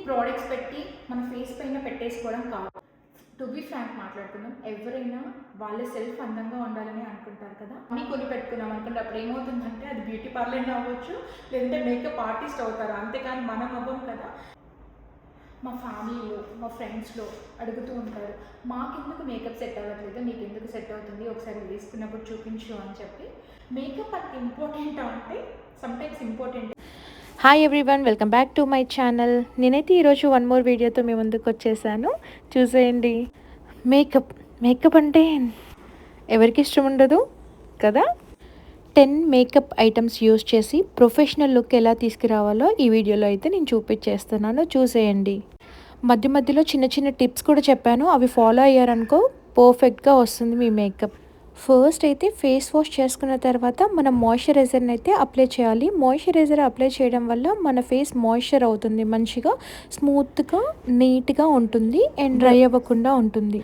Products పెట్టి మన face పైన పెట్టేసుకోవడం కాదు. టు బి ఫ్రాంక్ మాట్లాడుకుందాం, ఎవరైనా వాళ్ళ సెల్ఫ్ అందంగా ఉండాలని అనుకుంటారు కదా. అన్నీ కొని పెట్టుకున్నాం అనుకుంటే అప్పుడు ఏమవుతుందంటే అది బ్యూటీ పార్లర్లో అవ్వచ్చు, లేదంటే మేకప్ ఆర్టిస్ట్ అవుతారు, అంతేకాని మనం అవ్వం కదా. మా ఫ్యామిలీలో మా ఫ్రెండ్స్లో అడుగుతూ ఉంటారు, మాకెందుకు మేకప్ సెట్ అవ్వట్లేదు, నీకు ఎందుకు సెట్ అవుతుంది, ఒకసారి వేసుకున్నప్పుడు చూపించు అని చెప్పి. మేకప్ అంత ఇంపార్టెంట్ అంటే sometimes important. Hi everyone, welcome back to my channel. నేనైతే ఈరోజు వన్ మోర్ వీడియోతో మీ ముందుకు వచ్చేసాను. చూసేయండి. మేకప్ అంటే ఎవరికి ఇష్టం ఉండదు కదా. 10 మేకప్ ఐటమ్స్ యూస్ చేసి ప్రొఫెషనల్ లుక్ ఎలా తీసుకురావాలో ఈ వీడియోలో అయితే నేను చూపించేస్తున్నాను. చూసేయండి. మధ్య మధ్యలో చిన్న చిన్న టిప్స్ కూడా చెప్పాను, అవి ఫాలో అయ్యారనుకో పర్ఫెక్ట్గా వస్తుంది మీ మేకప్. ఫస్ట్ అయితే ఫేస్ వాష్ చేసుకున్న తర్వాత మనం మాయిశ్చరైజర్ని అయితే అప్లై చేయాలి. మాయిశ్చరైజర్ అప్లై చేయడం వల్ల మన ఫేస్ మాయిశ్చర్ అవుతుంది, మంచిగా స్మూత్గా నీట్గా ఉంటుంది అండ్ డ్రై అవ్వకుండా ఉంటుంది.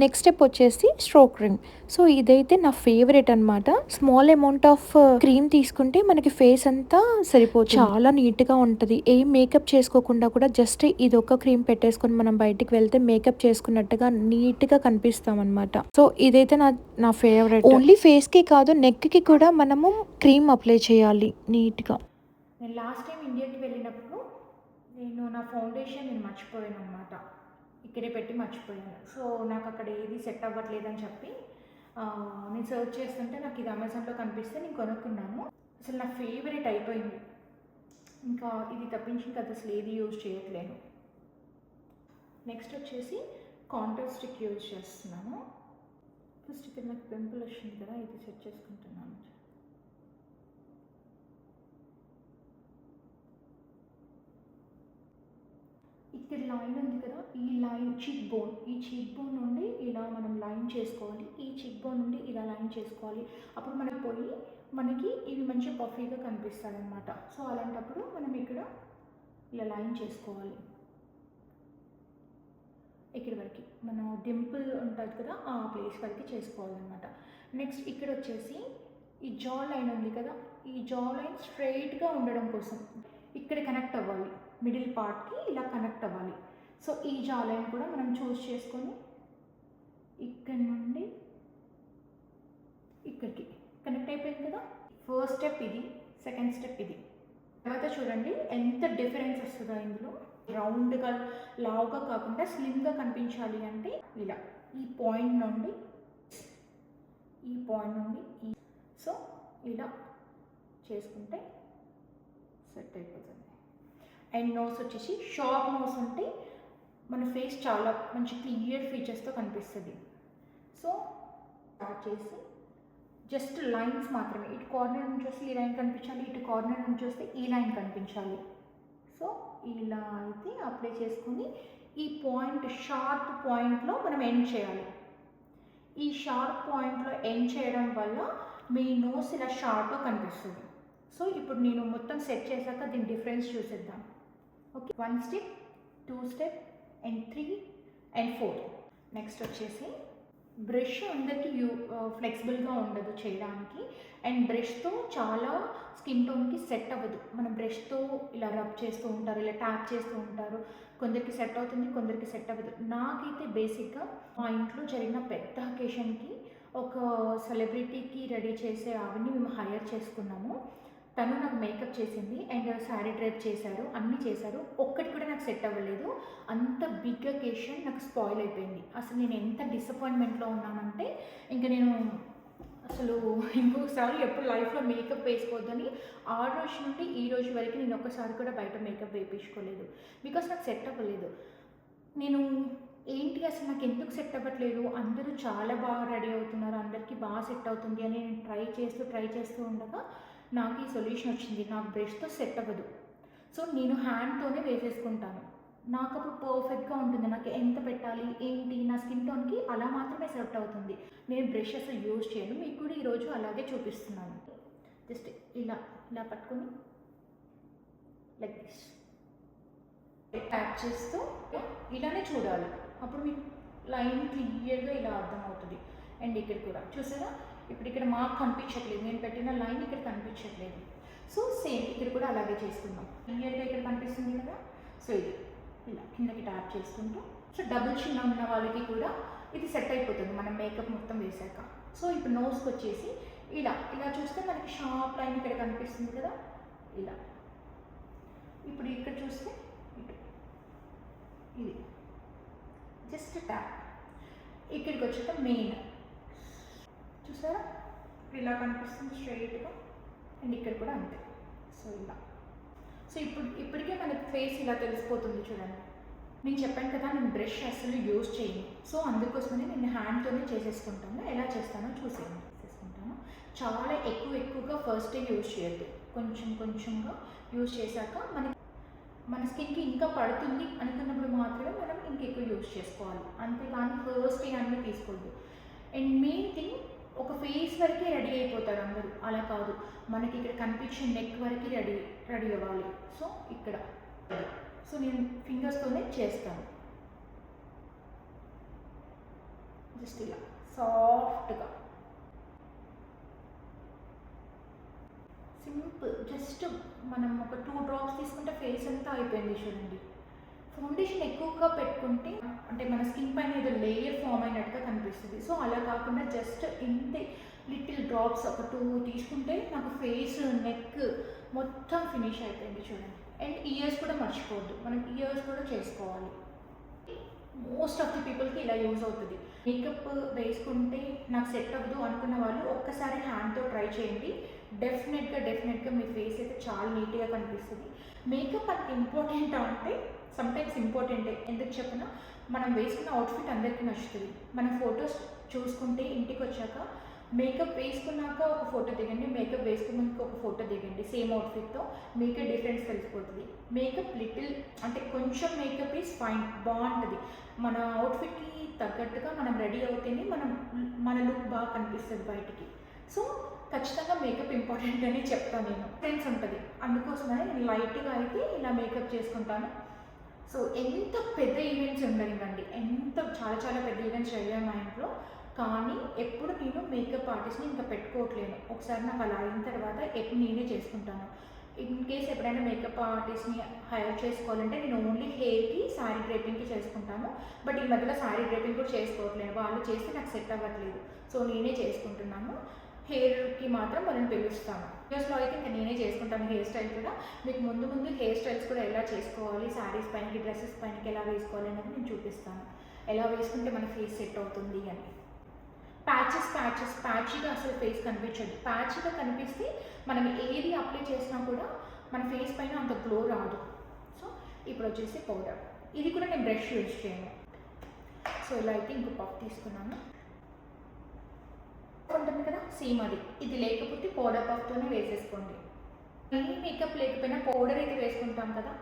నెక్స్ట్ స్టెప్ వచ్చేసి స్ట్రోక్ రింగ్. సో ఇదైతే నా ఫేవరెట్ అనమాట. స్మాల్ అమౌంట్ ఆఫ్ క్రీమ్ తీసుకుంటే మనకి ఫేస్ అంతా సరిపోతుంది, చాలా నీట్గా ఉంటుంది. ఏం మేకప్ చేసుకోకుండా కూడా జస్ట్ ఇది ఒక క్రీమ్ పెట్టేసుకొని మనం బయటికి వెళ్తే మేకప్ చేసుకున్నట్టుగా నీట్గా కనిపిస్తాం అనమాట. సో ఇదైతే నా ఫేవరెట్. ఓన్లీ ఫేస్కి కాదు, నెక్కి కూడా మనము క్రీమ్ అప్లై చేయాలి నీట్గా. నేను లాస్ట్ టైం ఇండియాకి వెళ్ళినప్పుడు నేను నా ఫౌండేషన్ మర్చిపోయాను అనమాట, ఇక్కడే పెట్టి మర్చిపోయాను. సో నాకు అక్కడ ఏది సెట్ అవ్వట్లేదని చెప్పి నేను సర్చ్ చేస్తుంటే నాకు ఇది అమెజాన్లో కనిపిస్తే నేను కొనుక్కున్నాను. అసలు నా ఫేవరెట్ అయిపోయింది. ఇంకా ఇది తప్పించి ఇంకా అసలు ఏది యూజ్ చేయట్లేను. నెక్స్ట్ వచ్చేసి కాంటూర్ స్టిక్ యూజ్ చేస్తున్నాను. ఫస్ట్ ఇక్కడ నాకు పింపుల్ వచ్చింది కదా, ఇది సెట్ చేసుకుంటున్నాను. ఇక్కడ లైన్ ఉంది కదా, ఈ లైన్ ఈ చీక్ బోన్ నుండి ఇలా మనం లైన్ చేసుకోవాలి. ఈ చీక్ బోన్ నుండి ఇలా లైన్ చేసుకోవాలి. అప్పుడు మనకి ఇవి మంచిగా పఫీగా కనిపిస్తాయి అన్నమాట. సో అలాంటప్పుడు మనం ఇక్కడ ఇలా లైన్ చేసుకోవాలి. ఇక్కడి వరకు మన డింపుల్ ఉంటుంది కదా, ఆ ప్లేస్ వరకు చేసుకోవాలన్నమాట. నెక్స్ట్ ఇక్కడ వచ్చేసి ఈ జా లైన్ ఉంది కదా, ఈ జా లైన్ స్ట్రైట్గా ఉండడం కోసం ఇక్కడ కనెక్ట్ అవ్వాలి, మిడిల్ పార్ట్కి ఇలా కనెక్ట్ అవ్వాలి. సో ఈ జా లైన్ కూడా మనం చూస్ చేసుకొని ఇక్కడ నుండి ఇక్కడికి కనెక్ట్ అయిపోయింది కదా. ఫస్ట్ స్టెప్ ఇది, సెకండ్ స్టెప్ ఇది. తర్వాత చూడండి ఎంత డిఫరెన్స్ వస్తుందో ఇందులో. రౌండ్గా లావుగా కాకుండా స్లిమ్గా కనిపించాలి అంటే ఇలా ఈ పాయింట్ నుండి సో ఇలా చేసుకుంటే సెట్ అయిపోతుంది. అండ్ నోస్ వచ్చేసి షార్ప్ నోస్ ఉంటే మన ఫేస్ చాలా మంచి క్లియర్ ఫీచర్స్తో కనిపిస్తుంది. సో స్టార్ట్ చేసి జస్ట్ లైన్స్ మాత్రమే, ఇటు కార్నర్ నుంచి వస్తే ఈ లైన్ కనిపించాలి, ఇటు కార్నర్ నుంచి వస్తే ఈ లైన్ కనిపించాలి. సో ఇలా అయితే అప్లై చేసుకొని ఈ పాయింట్ షార్ప్ పాయింట్లో మనం ఎండ్ చేయాలి. ఈ షార్ప్ పాయింట్లో ఎండ్ చేయడం వల్ల మీ నోస్ ఇలా షార్ప్గా కనిపిస్తుంది. సో ఇప్పుడు నేను మొత్తం సెట్ చేశాక దీని డిఫరెన్స్ చూసేద్దాం. Okay, 1 step, 2 step and 3 and 4. Next వచ్చేసి బ్రష్ అందరికీ ఫ్లెక్సిబుల్గా ఉండదు చేయడానికి, అండ్ బ్రష్తో చాలా స్కిన్ టోన్కి సెట్ అవ్వదు. మన బ్రష్తో ఇలా రబ్ చేస్తూ ఉంటారు, ఇలా ట్యాప్ చేస్తూ ఉంటారు. కొందరికి సెట్ అవుతుంది, కొందరికి సెట్ అవ్వదు. నాకైతే బేసిక్గా మా ఇంట్లో జరిగిన పెద్ద అకేషన్కి ఒక సెలబ్రిటీకి రెడీ చేసే ఆవిడ్ని మేము హైర్ చేసుకున్నాము. తను నాకు మేకప్ చేసింది అండ్ శారీ డ్రైప్ చేశారు, అన్నీ చేశారు. ఒక్కటి కూడా నాకు సెట్ అవ్వలేదు. అంత బిగ్ అకేషన్ నాకు స్పాయిల్ అయిపోయింది. అసలు నేను ఎంత డిసప్పాయింట్మెంట్లో ఉన్నానంటే ఇంకా నేను అసలు ఇంకొకసారి ఎప్పుడు లైఫ్లో మేకప్ వేసుకోవద్దని ఆ రోజు నుండి ఈ రోజు వరకు నేను ఒక్కసారి కూడా బయట మేకప్ వేయించుకోలేదు. బికాస్ నాకు సెట్ అవ్వలేదు. నేను ఏంటి అసలు నాకు ఎందుకు సెట్ అవ్వట్లేదు, అందరూ చాలా బాగా రెడీ అవుతున్నారు, అందరికీ బాగా సెట్ అవుతుంది అని నేను ట్రై చేస్తూ ఉండగా నాకు ఈ సొల్యూషన్ వచ్చింది. నాకు బ్రష్తో సెట్ అవ్వదు. సో నేను హ్యాండ్తోనే వేసేసుకుంటాను. నాకు అప్పుడు పర్ఫెక్ట్గా ఉంటుంది. నాకు ఎంత పెట్టాలి ఏంటి నా స్కిన్ టోన్కి అలా మాత్రమే సెట్ అవుతుంది. నేను బ్రష్ అసలు యూజ్ చేయను. మీకు కూడా ఈరోజు అలాగే చూపిస్తున్నాను. జస్ట్ ఇలా ఇలా పట్టుకొని లైక్ దిస్ ట్యాప్ చేస్తూ ఇలానే చూడాలి. అప్పుడు మీకు లైన్ క్లియర్గా ఇలా అర్థమవుతుంది. అండ్ ఇక్కడ కూడా చూసారా, ఇప్పుడు ఇక్కడ మాకు కనిపించట్లేదు, నేను పెట్టిన లైన్ ఇక్కడ కనిపించట్లేదు. సో సేమ్ ఇక్కడ కూడా అలాగే చేసుకుందాం. క్లియర్గా ఇక్కడ కనిపిస్తుంది కదా. సో ఇది ఇలా కిందకి ట్యాప్ చేసుకుంటూ. సో డబుల్ చిన్న ఉన్న వాళ్ళకి కూడా ఇది సెట్ అయిపోతుంది మనం మేకప్ మొత్తం వేసాక. సో ఇప్పుడు నోస్కి వచ్చేసి ఇలా ఇలా చూస్తే మనకి షార్ప్ లైన్ ఇక్కడ కనిపిస్తుంది కదా, ఇలా. ఇప్పుడు ఇక్కడ చూస్తే ఇటు ఇది జస్ట్ ట్యాప్. ఇక్కడికి వచ్చాక మెయిన్ చూసారా ఇలా కనిపిస్తుంది స్ట్రైట్గా, అండ్ ఇక్కడ కూడా అంతే. సో ఇలా. సో ఇప్పటికే మనకి ఫేస్ ఇలా తెలిసిపోతుంది చూడండి. నేను చెప్పాను కదా నేను బ్రష్ అసలు యూజ్ చేయను, సో అందుకోసమని నేను హ్యాండ్తోనే చేసేసుకుంటాను. ఎలా చేస్తానో చూసేయండి. చేసుకుంటాను. చాలా ఎక్కువగా ఫస్ట్ డే యూజ్ చేయొద్దు, కొంచెంగా యూజ్ చేశాక మన స్కిన్కి ఇంకా పడుతుంది అనుకున్నప్పుడు మాత్రమే మనం ఇంకెక్కువ యూజ్ చేసుకోవాలి, అంతేగాని ఫస్ట్ డే అన్నీ తీసుకోవద్దు. అండ్ మెయిన్ థింగ్, ఒక ఫేస్ వరకే రెడీ అయిపోతారు అందరూ, అలా కాదు. మనకి ఇక్కడ కనిపించే నెక్ వరకు రెడీ అవ్వాలి. సో ఇక్కడ సో నేను ఫింగర్స్తోనే చేస్తాను. జస్ట్ ఇలా సాఫ్ట్గా సింపుల్. జస్ట్ మనం ఒక 2 డ్రాప్స్ తీసుకుంటే ఫేస్ అంతా అయిపోయింది చూడండి. ఫౌండేషన్ ఎక్కువగా పెట్టుకుంటే అంటే మన స్కిన్ పైన ఏదో లేయర్ ఫామ్ అయినట్టుగా కనిపిస్తుంది. సో అలా కాకుండా జస్ట్ ఇంతే లిటిల్ డ్రాప్స్ ఒక 2 తీసుకుంటే నాకు ఫేస్ నెక్ మొత్తం ఫినిష్ అయిపోయింది చూడండి. అండ్ ఇయర్స్ కూడా మర్చిపోవద్దు, మనం ఇయర్స్ కూడా చేసుకోవాలి. మోస్ట్ ఆఫ్ ది పీపుల్కి ఇలా యూజ్ అవుతుంది. మేకప్ వేసుకుంటే నాకు సెట్ అవ్వదు అనుకున్న వాళ్ళు ఒక్కసారి హ్యాండ్తో ట్రై చేయండి. డెఫినెట్గా మీ ఫేస్ అయితే చాలా నీట్గా కనిపిస్తుంది. మేకప్ అంత ఇంపార్టెంట్ అంటే సమ్టైమ్స్ ఇంపార్టెంటే, ఎందుకు చెప్పినా మనం వేసుకున్న అవుట్ఫిట్ అందరికీ నచ్చుతుంది. మన ఫొటోస్ చూసుకుంటే ఇంటికి వచ్చాక మేకప్ వేసుకున్నాక ఒక ఫోటో దిగండి, మేకప్ వేసుకున్నాక ఒక ఫోటో దిగండి సేమ్ అవుట్ఫిట్తో, మీకే డిఫరెన్స్ తెలిసిపోతుంది. మేకప్ లిటిల్ అంటే కొంచెం మేకప్ ఈజ్ ఫైన్, బాగుంటుంది. మన అవుట్ఫిట్కి తగ్గట్టుగా మనం రెడీ అవుతేనే మన లుక్ బాగా కనిపిస్తుంది బయటికి. సో ఖచ్చితంగా మేకప్ ఇంపార్టెంట్ అని చెప్తాను నేను. ఫ్రెండ్స్ ఉంటుంది, అందుకోసమనే నేను లైట్గా అయితే ఇలా మేకప్ చేసుకుంటాను. సో ఎంత పెద్ద ఈవెంట్స్ ఉండనివ్వండి, చాలా పెద్ద ఈవెంట్స్ జరిగాయి మా ఇంట్లో, కానీ ఎప్పుడు నేను మేకప్ ఆర్టిస్ట్ని ఇంకా పెట్టుకోవట్లేను. ఒకసారి నాకు అలా అయిన తర్వాత ఎప్పుడు నేనే చేసుకుంటాను. ఇన్ కేస్ ఎప్పుడైనా మేకప్ ఆర్టిస్ట్ని హైర్ చేసుకోవాలంటే నేను ఓన్లీ హెయిర్కి, శారీ డ్రేపింగ్కి చేసుకుంటాను. బట్ ఈ మధ్యలో శారీ డ్రేపింగ్ కూడా చేసుకోవట్లేదు, వాళ్ళు చేస్తే నాకు సెట్ అవ్వట్లేదు. సో నేనే చేసుకుంటున్నాను. హెయిర్కి మాత్రం వాళ్ళని పిలుస్తాను. వీడియోస్లో అయితే ఇంకా నేనే చేసుకుంటాను హెయిర్ స్టైల్ కూడా. మీకు ముందు హెయిర్ స్టైల్స్ కూడా ఎలా చేసుకోవాలి, శారీస్ పైనకి, డ్రెస్సెస్ పైనకి ఎలా వేసుకోవాలి అనేది నేను చూపిస్తాను. ఎలా వేసుకుంటే మన ఫేస్ సెట్ అవుతుంది అని. ప్యాచీగా అసలు ఫేస్ కనిపించదు. ప్యాచీగా కనిపిస్తే మనం ఏది అప్లై చేసినా కూడా మన ఫేస్ పైన అంత గ్లో రాదు. సో ఇప్పుడు వచ్చేసి పౌడర్, ఇది కూడా నేను బ్రష్ యూజ్ చేయను. సో ఇలా అయితే ఇంకో పఫ్ తీసుకున్నాను. ఉంటుంది కదా సేమ్ అది, ఇది లేకపోతే పౌడర్ పఫ్తోనే వేసేసుకోండి. ఏ మేకప్ లేకపోయినా పౌడర్ అయితే వేసుకుంటాం కదా,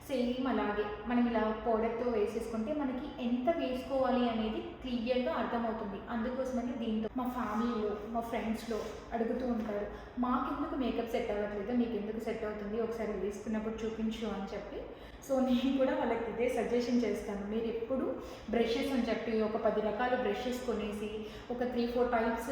సేమ్ అలాగే మనం ఇలా పౌడర్తో వేసేసుకుంటే మనకి ఎంత వేసుకోవాలి అనేది క్లియర్గా అర్థమవుతుంది. అందుకోసమని దీంతో మా ఫ్యామిలీలో, మా ఫ్రెండ్స్లో అడుగుతూ ఉంటారు, మాకెందుకు మేకప్ సెట్ అవ్వట్లేదు, నీకు ఎందుకు సెట్ అవుతుంది, ఒకసారి వేసుకున్నప్పుడు చూపించు అని చెప్పి. సో నేను కూడా వాళ్ళకి ఇదే సజెషన్ చేస్తాను. మీరు ఎప్పుడు బ్రషెస్ అని చెప్పి ఒక 10 రకాల బ్రషెస్ కొనేసి, ఒక 3-4 టైప్స్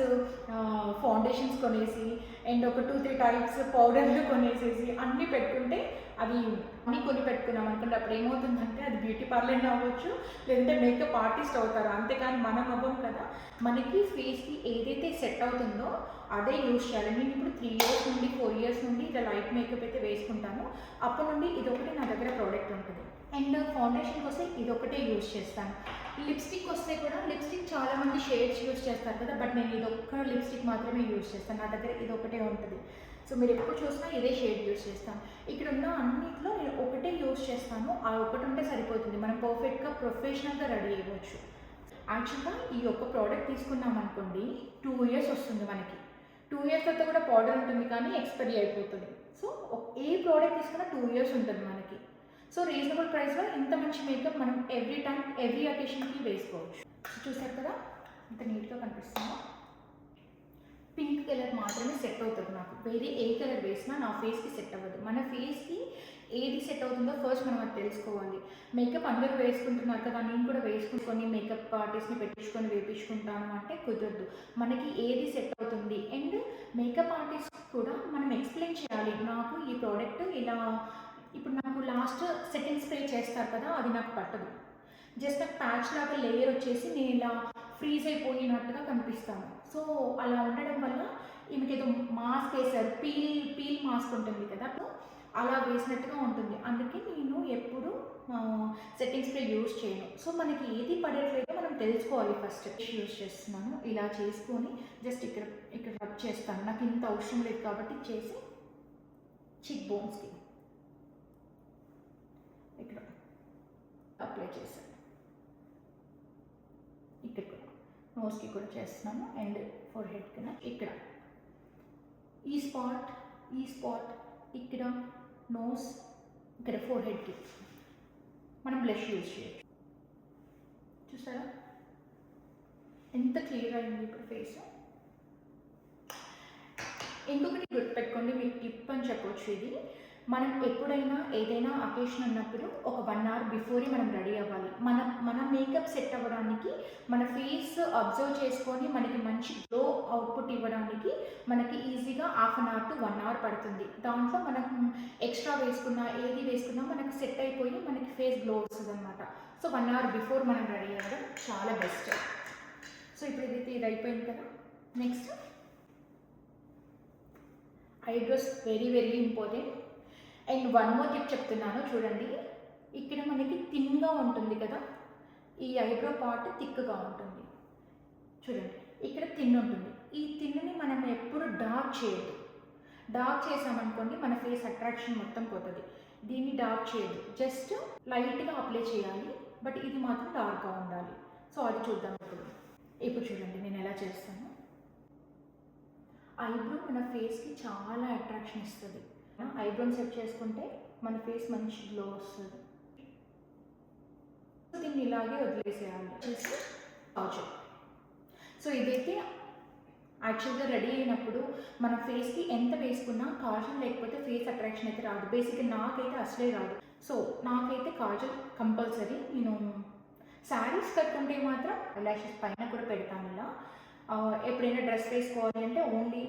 ఫౌండేషన్స్ కొనేసి, అండ్ ఒక 2-3 టైప్స్ పౌడర్లు కొనేసేసి అన్నీ పెట్టుకుంటే, అవి అన్నీ కొని పెట్టుకున్నాం అనుకుంటే అప్పుడు ఏమవుతుందంటే అది బ్యూటీ పార్లర్ అవ్వచ్చు, లేదంటే మేకప్ ఆర్టిస్ట్ అవుతారు. అంతేకాని మనం అవ్వం కదా. మనకి ఫేస్కి ఏదైతే సెట్ అవుతుందో అదే యూజ్ చేయాలి. నేను ఇప్పుడు 3 ఇయర్స్ నుండి 4 ఇయర్స్ నుండి ఇలా లైట్ మేకప్ అయితే వేసుకుంటాను. అప్పటి నుండి ఇదొకటి నా దగ్గర ప్రోడక్ట్ ఉంటుంది. అండ్ ఫౌండేషన్కి వస్తే ఇదొకటే యూజ్ చేస్తాను. లిప్స్టిక్ వస్తే కూడా, లిప్స్టిక్ చాలామంది షేడ్స్ యూజ్ చేస్తారు కదా, బట్ నేను ఇదొక్క లిప్స్టిక్ మాత్రమే యూజ్ చేస్తాను. నా దగ్గర ఇదొకటే ఉంటుంది. సో మీరు ఎప్పుడు చూసినా ఇదే షేడ్ యూజ్ చేస్తాను. ఇక్కడ ఉన్న అన్నిట్లో నేను ఒకటే యూజ్ చేస్తాను. ఆ ఒకటి ఉంటే సరిపోతుంది, మనం పర్ఫెక్ట్గా ప్రొఫెషనల్గా రెడీ అవ్వచ్చు. యాక్చువల్గా ఈ ఒక్క ప్రోడక్ట్ తీసుకున్నాం అనుకోండి 2 ఇయర్స్ వస్తుంది మనకి. 2 ఇయర్స్ తర్వాత కూడా పౌడర్ ఉంటుంది కానీ ఎక్స్పైరీ అయిపోతుంది. సో ఏ ప్రోడక్ట్ తీసుకున్నా 2 ఇయర్స్ ఉంటుంది మనకి. సో రీజనబుల్ ప్రైస్లో ఇంత మంచి మేకప్ మనం ఎవ్రీ టైం, ఎవ్రీ అకేషన్కి వేసుకోవచ్చు. చూసారు కదా ఇంత నీట్గా కనిపిస్తుందో. పింక్ కలర్ మాత్రమే సెట్ అవుతుంది నాకు, వేరే ఏ కలర్ వేసినా నా ఫేస్కి సెట్ అవ్వదు. మన ఫేస్కి ఏది సెట్ అవుతుందో ఫస్ట్ మనం అది తెలుసుకోవాలి. మేకప్ అందరూ వేసుకుంటున్నారు కదా, నేను కూడా వేసుకుని మేకప్ ఆర్టిస్ట్ని పెట్టించుకొని వేయించుకుంటాను అంటే కుదరదు. మనకి ఏది సెట్ అవుతుంది. అండ్ మేకప్ ఆర్టిస్ట్ కూడా మనం ఎక్స్ప్లెయిన్ చేయాలి, నాకు ఈ ప్రోడక్ట్ ఇలా ఇప్పుడు నాకు లాస్ట్ సెట్టింగ్ స్ప్రే చేస్తారు కదా, అది నాకు పట్టదు. జస్ట్ నాకు ప్యాచ్ లాగా లేయర్ వచ్చేసి నేను ఇలా ఫ్రీజ్ అయిపోయినట్టుగా కనిపిస్తాను. సో అలా ఉండడం వల్ల ఈమెకి ఏదో మాస్క్ వేశారు, పీల్ మాస్క్ ఉంటుంది కదా, అలా వేసినట్టుగా ఉంటుంది. అందుకే నేను ఎప్పుడు సెట్టింగ్ స్ప్రే యూజ్ చేయను. సో మనకి ఏది పడట్లేదో మనం తెలుసుకోవాలి. ఫస్ట్ యూజ్ చేస్తున్నాను, ఇలా చేసుకొని జస్ట్ ఇక్కడ రబ్ చేస్తాను. నాకు ఇంత అవసరం లేదు కాబట్టి చేసి చిక్ బోన్స్కి ఇక్కడ అప్లై చేశాను. ఇక్కడ కూడా నోస్కి కూడా చేస్తున్నాను అండ్ ఫోర్ హెడ్ కన్నా ఇక్కడ ఈ స్పాట్ ఇక్కడ నోస్, ఇక్కడ ఫోర్ హెడ్కి మనం బ్లష్ యూజ్ చేయొచ్చు. చూసారా ఎంత క్లియర్ అయింది ఇప్పుడు ఫేస్. ఇంకొకటి గుర్తుపెట్టుకోండి, మీకు టిప్ అని చెప్పొచ్చు ఇది. మనం ఎప్పుడైనా ఏదైనా అకేషన్ ఉన్నప్పుడు ఒక 1 hour బిఫోరే మనం రెడీ అవ్వాలి. మన మేకప్ సెట్ అవ్వడానికి, మన ఫేస్ అబ్జర్వ్ చేసుకొని మనకి మంచి గ్లో అవుట్పుట్ ఇవ్వడానికి మనకి ఈజీగా 1/2 hour to 1 hour పడుతుంది. దాంట్లో మనం ఎక్స్ట్రా వేసుకున్నా ఏది వేసుకున్నా మనకి సెట్ అయిపోయి మనకి ఫేస్ గ్లో వస్తుంది అనమాట. సో 1 hour బిఫోర్ మనం రెడీ అవ్వడం చాలా బెస్ట్. సో ఇప్పుడు ఇది అయిపోయింది కదా. Next eyebrows very very important. And one more tip చెప్తున్నాను చూడండి. ఇక్కడ మనకి థిన్గా ఉంటుంది కదా, ఈ ఐబ్రో పార్ట్ థిక్గా ఉంటుంది చూడండి. ఇక్కడ థిన్ ఉంటుంది. ఈ థిన్ని మనం ఎప్పుడు డార్క్ చేయొద్దు. డార్క్ చేసామనుకోండి మన ఫేస్ అట్రాక్షన్ మొత్తం పోతుంది. దీన్ని డార్క్ చేయొద్దు, జస్ట్ లైట్గా అప్లై చేయాలి. బట్ ఇది మాత్రం డార్క్గా ఉండాలి. సో అది చూద్దాం ఇప్పుడు చూడండి నేను ఎలా చేస్తాను. ఐబ్రో మన ఫేస్కి చాలా అట్రాక్షన్ ఇస్తుంది. ఐబ్రోని సెట్ చేసుకుంటే మన ఫేస్ మంచి గ్లో వస్తుంది. దీన్ని ఇలాగే వదిలేసేయాలి చేసి కాజల్. సో ఇదైతే యాక్చువల్గా రెడీ అయినప్పుడు మన ఫేస్కి ఎంత వేసుకున్నా కాజల్ లేకపోతే ఫేస్ అట్రాక్షన్ అయితే రాదు. బేసిక్గా నాకైతే అసలే రాదు. సో నాకైతే కాజల్ కంపల్సరీ. నేను శారీస్ కట్టుకుంటే మాత్రం ఐలాషెస్ పైన కూడా పెడతాను. ఇలా ఎప్పుడైనా డ్రెస్ వేసుకోవాలి అంటే ఓన్లీ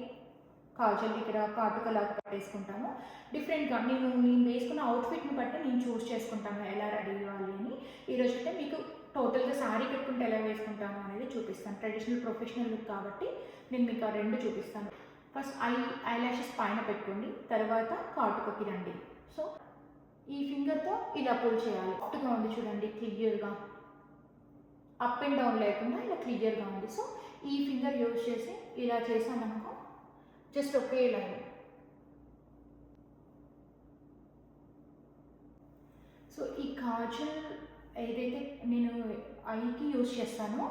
కాజల్ ఇక్కడ కాటుకలాగా పెట్టేసుకుంటాను. డిఫరెంట్గా నేను వేసుకున్న అవుట్ఫిట్ని బట్టి నేను చూస్ చేసుకుంటాను ఎలా రెడీ అవ్వాలి అని. ఈరోజు అయితే మీకు టోటల్గా శారీ కట్టుకుంటే ఎలా వేసుకుంటాను అనేది చూపిస్తాను. ట్రెడిషనల్ ప్రొఫెషనల్ లుక్ కాబట్టి నేను మీకు ఆ రెండు చూపిస్తాను. ఫస్ట్ ఐలాషెస్ పైన పెట్టుకోండి, తర్వాత కాటుకకి రండి. సో ఈ ఫింగర్తో ఇలా పుల్ చేయాలి. సాఫ్ట్గా ఉంది చూడండి, క్లియర్గా అప్ అండ్ డౌన్ లేకుండా ఇలా క్లియర్గా ఉంది. సో ఈ ఫింగర్ యూజ్ చేసి ఇలా చేసామనుకో జస్ట్ ఒకే లైన్. సో ఈ కాజల్ ఏదైతే నేను ఐకి యూజ్ చేస్తానో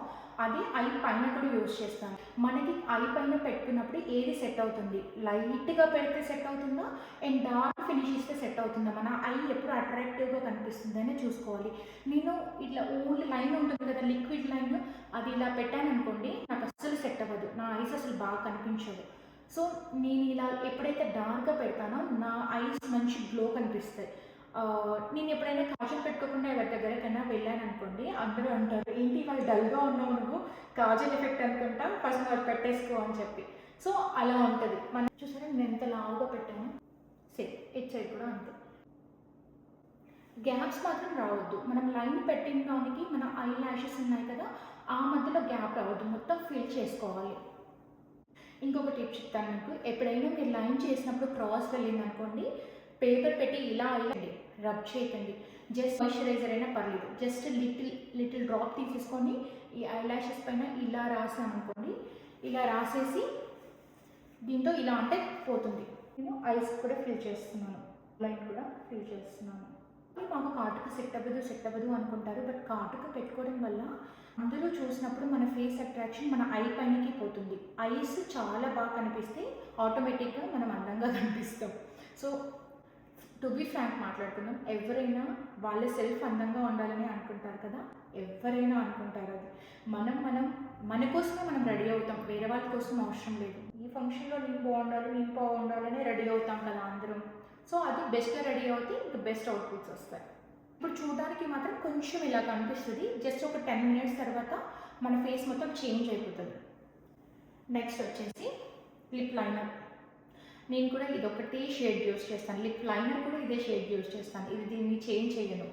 అదే ఐ పైన కూడా యూజ్ చేస్తాను. మనకి ఐ పైన పెట్టుకున్నప్పుడు ఏది సెట్ అవుతుంది, లైట్గా పెడితే సెట్ అవుతుందా అండ్ డార్క్ ఫినిష్ ఇస్తే సెట్ అవుతుందా, మన ఐ ఎప్పుడు అట్రాక్టివ్గా కనిపిస్తుంది అని చూసుకోవాలి. నేను ఇట్లా ఓన్లీ లైన్ ఉంటుంది కదా లిక్విడ్ లైన్, అది ఇలా పెట్టాను అనుకోండి నాకు అస్సలు సెట్ అవ్వదు, నా ఐస్ అసలు బాగా కనిపించదు. సో నేను ఇలా ఎప్పుడైతే డార్క్గా పెడతానో నా ఐస్ మంచి గ్లో కనిపిస్తాయి. నేను ఎప్పుడైనా కాజల్ పెట్టుకోకుండా ఎవరి దగ్గరకైనా వెళ్ళాను అనుకోండి, అందరూ అంటారు ఏంటి వాళ్ళు డల్గా ఉన్నావు నువ్వు, కాజల్ ఎఫెక్ట్ అనుకుంటా, ఫస్ట్ వాళ్ళు పెట్టేసుకో అని చెప్పి. సో అలా ఉంటుంది. మనం చూసారా నేను ఎంత లావుగా పెట్టాను, సేమ్ ఇట్ సైడ్ కూడా అంతే. గ్యాప్స్ మాత్రం రావద్దు. మనం లైన్ పెట్టిన దానికి మన ఐ ల్యాషెస్ ఉన్నాయి కదా ఆ మధ్యలో గ్యాప్ రావద్దు, మొత్తం ఫిల్ చేసుకోవాలి. ఇంకొక టిప్ చెప్తాను మీకు. ఎప్పుడైనా మీరు లైన్ చేసినప్పుడు క్రాస్ వెళ్ళింది అనుకోండి, పేపర్ పెట్టి ఇలా రబ్ చేయకండి. జస్ట్ మాయిశ్చరైజర్ అయినా పర్లేదు, జస్ట్ లిటిల్ డ్రాప్ తీసేసుకొని ఈ ఐ ల్యాషెస్ పైన ఇలా రాసామనుకోండి, ఇలా రాసేసి దీంతో ఇలా అంటే పోతుంది. నేను ఐస్ కూడా ఫిల్ చేస్తున్నాను, లైన్ కూడా ఫిల్ చేస్తున్నాను. మాకు కాటుక సెట్ అవ్వదు అనుకుంటారు. బట్ కాటుక పెట్టుకోవడం వల్ల అందులో చూసినప్పుడు మన ఫేస్ అట్రాక్షన్ మన ఐ పైనకి పోతుంది. ఐస్ చాలా బాగా కనిపిస్తే ఆటోమేటిక్గా మనం అందంగా కనిపిస్తాం. సో టు బీ ఫ్రాంక్ మాట్లాడుకుందాం, ఎవరైనా వాళ్ళ సెల్ఫ్ అందంగా ఉండాలని అనుకుంటారు కదా, ఎవరైనా అనుకుంటారు. అది మన కోసమే మనం రెడీ అవుతాం, వేరే వాళ్ళ కోసం అవసరం లేదు. ఈ ఫంక్షన్లో నేను బాగుండాలని రెడీ అవుతాం కదా అందరం. సో అది బెస్ట్గా రెడీ అవుతే ఇంకా బెస్ట్ అవుట్పుట్స్ వస్తాయి. ఇప్పుడు చూడడానికి మాత్రం కొంచెం ఇలా కనిపిస్తుంది. జస్ట్ ఒక 10 minutes తర్వాత మన ఫేస్ మొత్తం చేంజ్ అయిపోతుంది. నెక్స్ట్ వచ్చేసి లిప్ లైనర్. నేను కూడా ఇదొకటే షేడ్ యూస్ చేస్తాను. లిప్ లైనర్ కూడా ఇదే షేడ్ యూస్ చేస్తాను. ఇది దీన్ని చేంజ్ చేయను.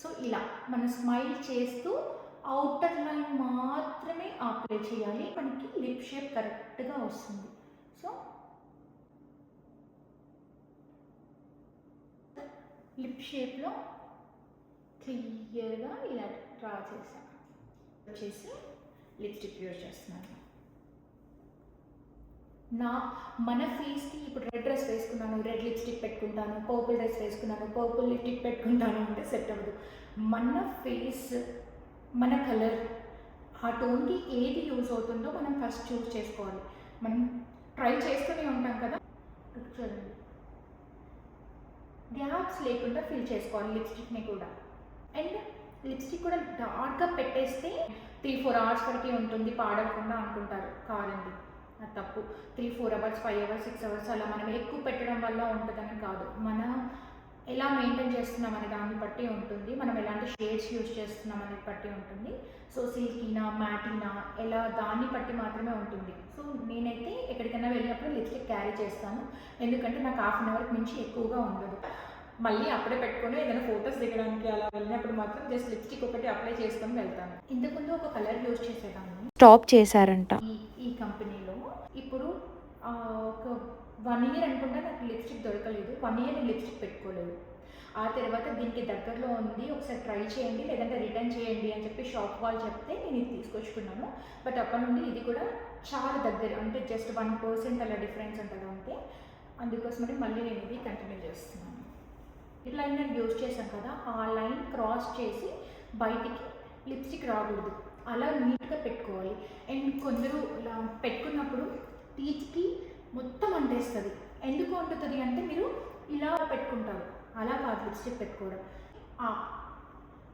సో ఇలా మనం స్మైల్ చేస్తూ అవుటర్ లైన్ మాత్రమే అప్లై చేయాలి. మనకి లిప్ షేప్ కరెక్ట్గా వస్తుంది. సో లిప్ షేప్లో క్లియర్గా ఇలా డ్రా చేశాను. వచ్చేసి లిప్స్టిక్ యూజ్ చేస్తున్నాను. మన ఫేస్కి ఇప్పుడు రెడ్ డ్రెస్ వేసుకున్నాను, రెడ్ లిప్స్టిక్ పెట్టుకుంటాను, పర్పుల్ డ్రెస్ వేసుకున్నాను, పర్పుల్ లిప్స్టిక్ పెట్టుకుంటాను అంటే సెట్ అవ్వదు. మన ఫేస్, మన కలర్, ఆ టోన్కి ఏది యూజ్ అవుతుందో మనం ఫస్ట్ చూస్ చేసుకోవాలి. మనం ట్రై చేస్తూనే ఉంటాం కదా. చూడండి, గ్యాప్స్ లేకుండా ఫిల్ చేసుకోవాలి లిప్స్టిక్ని కూడా. అండ్ లిప్స్టిక్ కూడా డార్క్గా పెట్టేస్తే 3-4 అవర్స్ వరకే ఉంటుంది, పాడకుండా అనుకుంటారు. కాదండి, అది తప్పు. 3-4 అవర్స్, 5 అవర్స్, 6 అవర్స్ అలా మనం ఎక్కువ పెట్టడం వల్ల ఉంటుందని కాదు. మనం ఎలా మెయింటైన్ చేస్తున్నాం అనే దాన్ని బట్టి ఉంటుంది. మనం ఎలాంటి షేడ్స్ యూజ్ చేస్తున్నాం అనేది బట్టి ఉంటుంది. సో సిల్కీనా, మ్యాటీనా, ఎలా దాన్ని బట్టి మాత్రమే ఉంటుంది. సో నేనైతే ఎక్కడికైనా వెళ్ళినప్పుడు లిప్స్టిక్ క్యారీ చేస్తాను. ఎందుకంటే నాకు 1/2 అవర్కి మించి ఎక్కువగా ఉండదు. మళ్ళీ అప్పుడే పెట్టుకొని ఏదైనా ఫొటోస్ దిగడానికి అలా వెళ్ళినప్పుడు మాత్రం జస్ట్ లిప్స్టిక్ ఒకటి అప్లై చేసుకొని వెళ్తాను. ఇంతకుముందు ఒక కలర్ యూజ్ చేసేదాన్ని, స్టాప్ చేశారంట. ఈ కంపెనీలో ఇప్పుడు ఒక 1 ఇయర్ అనుకుంటా నాకు లిప్స్టిక్ దొరకలేదు. 1 ఇయర్ నేను లిప్స్టిక్ పెట్టుకోలేదు. ఆ తర్వాత దీనికి దగ్గరలో ఉంది, ఒకసారి ట్రై చేయండి లేదంటే రిటర్న్ చేయండి అని చెప్పి షాప్ వాళ్ళు చెప్తే నేను ఇది తీసుకొచ్చుకున్నాను. బట్ అప్పటి నుండి ఇది కూడా చాలా దగ్గర, అంటే జస్ట్ 1% అలా డిఫరెన్స్ ఉంటుంది అంతే. అందుకోసమని మళ్ళీ నేను ఇది కంటిన్యూ చేస్తున్నాను. లైనర్ యూజ్ చేశాం కదా, ఆ లైన్ క్రాస్ చేసి బయటికి లిప్స్టిక్ రాకూడదు, అలా నీట్గా పెట్టుకోవాలి. అండ్ కొందరు ఇలా పెట్టుకున్నప్పుడు టీత్కి మొత్తం అంటేస్తుంది. ఎందుకు అంటుతుంది అంటే మీరు ఇలా పెట్టుకుంటారు, అలా కాదు లిప్స్టిక్ పెట్టుకోవడం.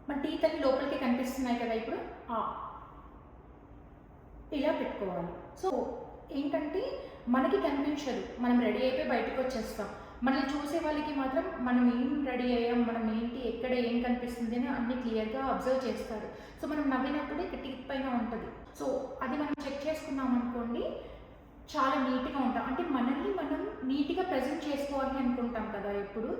మన టీత్ అన్ని లోపలికి కనిపిస్తున్నాయి కదా, ఇప్పుడు ఇలా పెట్టుకోవాలి. సో ఏంటంటే మనకి కనిపించదు, మనం రెడీ అయిపోయి బయటకు వచ్చేస్తాం. మనల్ని చూసే వాళ్ళకి మాత్రం మనం ఏం రెడీ అయ్యాం, మనం ఏంటి, ఎక్కడ ఏం కనిపిస్తుంది అని అన్ని క్లియర్గా అబ్జర్వ్ చేస్తారు. సో మనం నవ్వినప్పుడే టీత్ పైన ఉంటుంది. సో అది మనం చెక్ చేసుకున్నాం అనుకోండి, చాలా నీట్గా ఉంటాం. అంటే మనల్ని మనం నీట్గా ప్రజెంట్ చేసుకోవాలి అనుకుంటాం కదా. ఇప్పుడు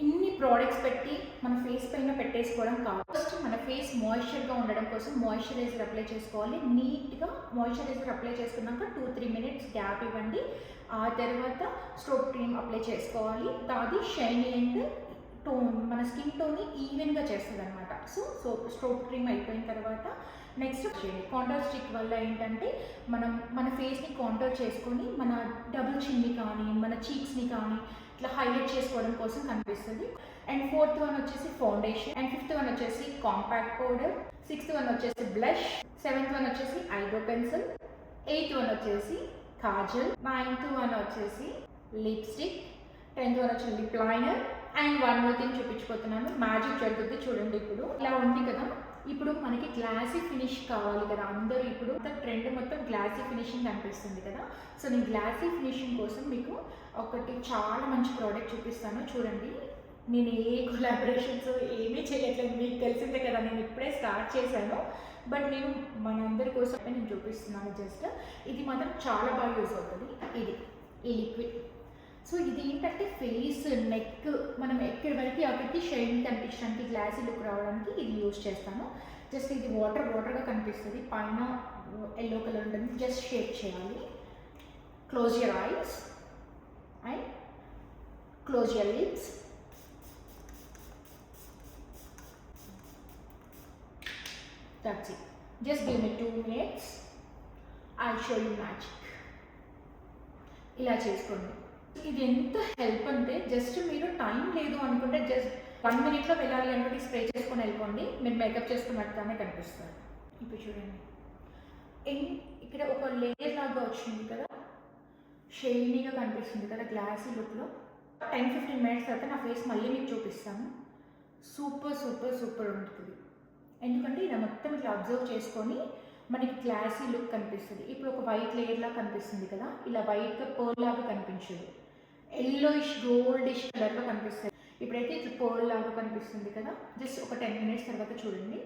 ఇన్ని ప్రోడక్ట్స్ పెట్టి మన ఫేస్ పైన పెట్టేసుకోవడం కాదు. ఫస్ట్ మన ఫేస్ మాయిశ్చర్గా ఉండడం కోసం మాయిశ్చరైజర్ అప్లై చేసుకోవాలి. నీట్గా మాయిశ్చరైజర్ అప్లై చేసుకున్నాక 2-3 మినిట్స్ గ్యాప్ ఇవ్వండి. ఆ తర్వాత స్ట్రోబ్ క్రీమ్ అప్లై చేసుకోవాలి. అది షైనీ అండ్ టోన్, మన స్కిన్ టోన్ని ఈవెన్గా చేస్తుంది అనమాట. సో స్ట్రోబ్ క్రీమ్ అయిపోయిన తర్వాత నెక్స్ట్ చేయండి కాంటోర్ స్టిక్ వల్ల ఏంటంటే మనం మన ఫేస్ని కాంటోర్ చేసుకొని మన డబుల్ చిన్ని కానీ, మన చీక్స్ని కానీ ఇట్లా హైలైట్ చేసుకోవడం కోసం కనిపిస్తుంది. అండ్ 4th వన్ వచ్చేసి ఫౌండేషన్, అండ్ 5th వన్ వచ్చేసి కాంపాక్ట్ పౌడర్, 6th వన్ వచ్చేసి బ్లష్, 7th వన్ వచ్చేసి ఐబ్రో పెన్సిల్, 8th వన్ వచ్చేసి కాజల్, 9th వన్ వచ్చేసి లిప్స్టిక్, 10th వన్ వచ్చేసి lip liner. And one more thing చూపించిపోతున్నాను, మ్యాజిక్ జరుగుతుంది చూడండి. ఇప్పుడు ఇలా ఉంది కదా, ఇప్పుడు మనకి గ్లాసీ ఫినిష్ కావాలి కదా. అందరూ ఇప్పుడు ట్రెండ్ మొత్తం గ్లాసీ ఫినిషింగ్ అనిపిస్తుంది కదా. సో నేను గ్లాసీ ఫినిషింగ్ కోసం మీకు ఒకటి చాలా మంచి ప్రోడక్ట్ చూపిస్తాను చూడండి. నేను ఏ కొలాబరేషన్స్ ఏమీ చేయట్లేదు, మీకు తెలిసిందే కదా, నేను ఇప్పుడే స్టార్ట్ చేశాను. బట్ నేను మనందరి కోసం నేను చూపిస్తున్నాను. జస్ట్ ఇది మాత్రం చాలా బాగా యూజ్ అవుతుంది. ఈ లిక్విడ్. సో ఇది ఏంటంటే ఫేస్, నెక్, మనం ఎక్కడి వరకు అక్కడికి షైన్ కనిపించడానికి, గ్లాసీ లుక్ రావడానికి ఇది యూజ్ చేస్తాను. జస్ట్ ఇది వాటర్గా కనిపిస్తుంది, పైన ఎల్లో కలర్ ఉంటుంది. జస్ట్ షేక్ చేయాలి. Close your eyes and close your lips. That's it. Just give me 2 minutes. I'll show you magic. ఇలా చేసుకోండి. ఇది ఎంత హెల్ప్ అంటే జస్ట్ మీరు టైం లేదు అనుకుంటే జస్ట్ 1 మినిట్లో వెళ్ళాలి అనుకుంటే స్ప్రే చేసుకొని వెళ్ళిపోండి, మీరు మేకప్ చేసుకున్నట్టుగానే కనిపిస్తారు. ఇప్పుడు చూడండి, ఇక్కడ ఒక లేయర్ లాగా వచ్చింది కదా, షైనీగా కనిపిస్తుంది కదా గ్లాసీ లుక్లో. 10-15 మినిట్స్ తర్వాత నా ఫేస్ మళ్ళీ మీకు చూపిస్తాను. సూపర్ ఉంటుంది. ఎందుకంటే ఇలా మొత్తం ఇట్లా అబ్జర్వ్ చేసుకొని మనకి గ్లాసీ లుక్ కనిపిస్తుంది. ఇప్పుడు ఒక వైట్ లేయర్లా కనిపిస్తుంది కదా, ఇలా వైట్గా పర్ల్ లాగా కనిపించదు, ఎల్లోయిష్ గోల్డిష్ కలర్లో కనిపిస్తుంది. ఇప్పుడైతే ఇట్లా పర్ల్ లాగా కనిపిస్తుంది కదా. జస్ట్ ఒక 10 మినిట్స్ తర్వాత చూడండి,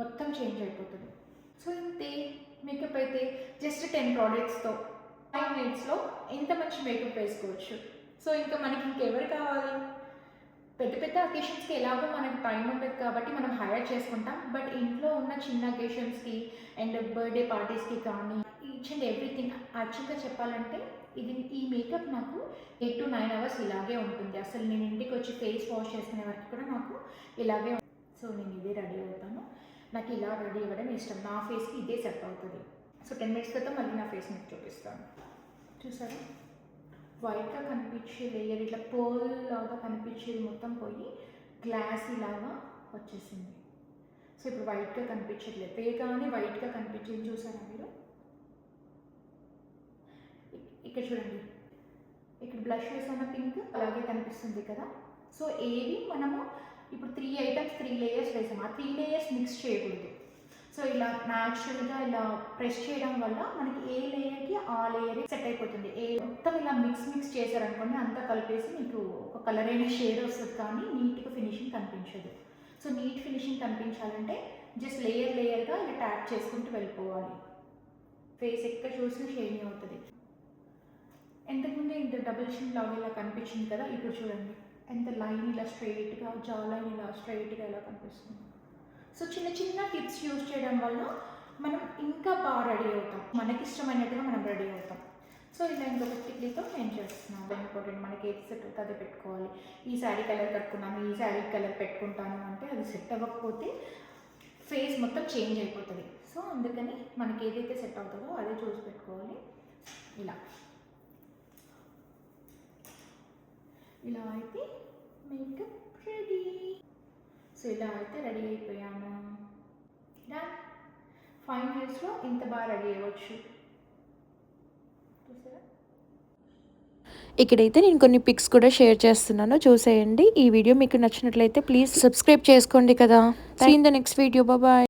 మొత్తం చేంజ్ అయిపోతుంది. సో ఇంతే, మేకప్ అయితే జస్ట్ 10 ప్రోడక్ట్స్తో 5 మినిట్స్లో ఎంత మంచి మేకప్ వేసుకోవచ్చు. సో ఇంకా మనకి ఇంకెవరు కావాలి? పెద్ద పెద్ద అకేషన్స్కి ఎలాగో మనకు టైం ఉండదు కాబట్టి మనం హైర్ చేసుకుంటాం. బట్ ఇంట్లో ఉన్న చిన్న అకేషన్స్కి అండ్ బర్త్డే పార్టీస్కి కానీ ఈచ్ అండ్ ఎవ్రీథింగ్ యాక్చువల్గా చెప్పాలంటే ఈ మేకప్ నాకు 8 to 9 అవర్స్ ఇలాగే ఉంటుంది. అసలు నేను ఇంటికి వచ్చి ఫేస్ వాష్ చేసుకునే వరకు కూడా నాకు ఇలాగే. సో నేను ఇదే రెడీ అవుతాను. నాకు ఇలా రెడీ అవ్వడం ఇష్టం. నా ఫేస్కి ఇదే సెట్ అవుతుంది. సో 10 మినిట్స్ క్రితం మళ్ళీ నా ఫేస్ మీకు చూపిస్తాను. చూసారా, వైట్గా కనిపించే లేయర్ ఇట్లా పర్ల్ లాగా కనిపించేది మొత్తం పోయి గ్లాసీ లాగా వచ్చేసింది. సో ఇప్పుడు వైట్గా కనిపించట్లేదు. వేగానే వైట్గా కనిపించేది చూసారా మీరు? ఇక్కడ చూడండి, ఇక్కడ బ్లష్ వేసిన పింక్ అలాగే కనిపిస్తుంది కదా. సో ఏవి మనము ఇప్పుడు 3 ఐటమ్స్ 3 లేయర్స్ వేసాము. ఆ 3 లేయర్స్ మిక్స్ చేయకూడదు. సో ఇలా న్యాచురల్గా ఇలా ప్రెస్ చేయడం వల్ల మనకి ఏ లేయర్కి ఆ లేయర్ సెట్ అయిపోతుంది. మొత్తం ఇలా మిక్స్ చేశారనుకోండి, అంతా కలిపేసి మీకు ఒక కలర్ అయిన షేడ్ వస్తుంది కానీ నీట్గా ఫినిషింగ్ కనిపించదు. సో నీట్ ఫినిషింగ్ కనిపించాలంటే జస్ట్ లేయర్గా ఇలా ట్యాప్ చేసుకుంటూ వెళ్ళిపోవాలి. ఫేస్ ఎక్కడ చూసినా షైనీ అవుతుంది. ఇంతకుముందు ఇంత డబుల్ చిన్ లాగా ఇలా కనిపించింది కదా, ఇప్పుడు చూడండి ఎంత లైన్ ఇలా స్ట్రైట్గా, జా లైన్ ఇలా స్ట్రైట్గా ఇలా కనిపిస్తుంది. సో చిన్న చిన్న టిప్స్ యూజ్ చేయడం వల్ల మనం ఇంకా బాగా రెడీ అవుతాం. మనకి ఇష్టమైనట్టుగా మనం రెడీ అవుతాం. సో ఇలా ఇంకొక టిక్లీతో నేను చేస్తున్నాను. ఇంపార్టెంట్, మనకి ఏది సెట్ అవుతుంది అదే పెట్టుకోవాలి. ఈ శారీ కలర్ కట్టుకున్నాను, ఈ శారీ కలర్ పెట్టుకుంటాను అంటే అది సెట్ అవ్వకపోతే ఫేస్ మొత్తం చేంజ్ అయిపోతుంది. సో అందుకని మనకి ఏదైతే సెట్ అవుతుందో అదే చూసి పెట్టుకోవాలి. ఇలా అయితే మేకప్ రెడీ. సో ఇలా అయితే రెడీ అయిపోయాను. 5 మినిట్స్లో ఇంత బాగా రెడీ అవ్వచ్చు. చూసారా? ఇక్కడైతే నేను కొన్ని పిక్స్ కూడా షేర్ చేస్తున్నాను, చూసేయండి. ఈ వీడియో మీకు నచ్చినట్లయితే ప్లీజ్ సబ్స్క్రైబ్ చేసుకోండి కదా. See in the next video. Bye.